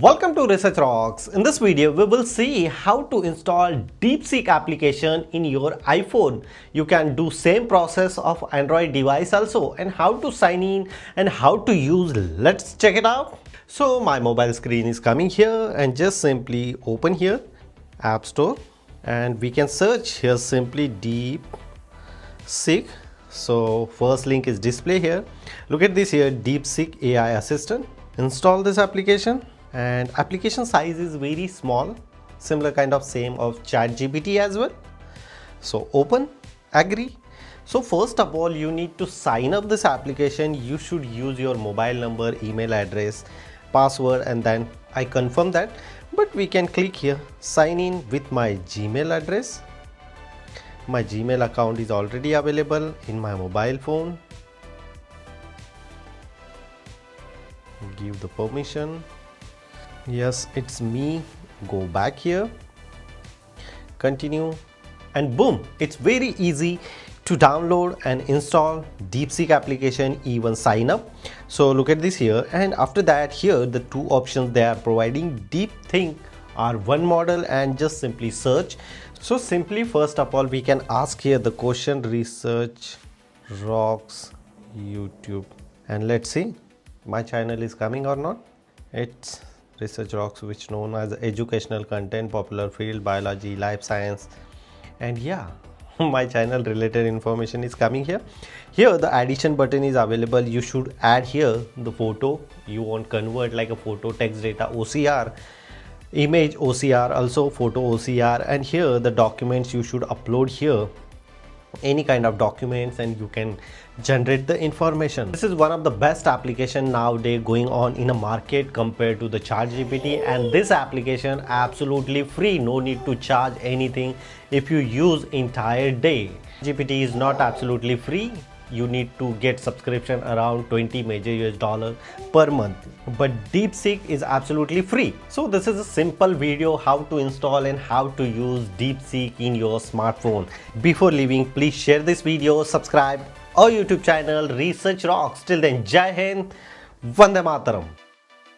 Welcome to Research Rocks. In this video, we will see how to install DeepSeek application in your iPhone. You can do same process of Android device also, and how to sign in and how to use. Let's check it out. So my mobile screen is coming here, and just simply open here App Store, and we can search here simply DeepSeek. So first link is display here. Look at this here, DeepSeek AI assistant. Install this application. And application size is very small, similar kind of same of ChatGPT as well. So open, agree. So first of all, you need to sign up this application. You should use your mobile number, email address, password, and then I confirm that. But we can click here, sign in with my Gmail address. My Gmail account is already available in my mobile phone. Give the permission. Yes, it's me. Go back here, continue, and boom, it's very easy to download and install DeepSeek application, even sign up. So look at this here, and after that here the two options they are providing. DeepSeek are one model, and just simply search. So simply first of all we can ask here the question Research Rocks YouTube, and let's see my channel is coming or not. It's Research Rocks, which known as educational content, popular field, biology, life science, and yeah, my channel related information is coming here. Here the addition button is available. You should add here the photo you want, convert like a photo, text data, OCR, image OCR, also photo OCR, and here the documents you should upload here, any kind of documents, and you can generate the information. This is one of the best application nowadays going on in a market compared to the ChatGPT, and this application absolutely free, no need to charge anything if you use entire day. GPT is not absolutely free. You need to get subscription around 20 major US dollar per month, but DeepSeek is absolutely free. So this is a simple video how to install and how to use DeepSeek in your smartphone. Before leaving, please share this video, subscribe our YouTube channel Research Rocks. Till then, Jai Hind, Vande Mataram.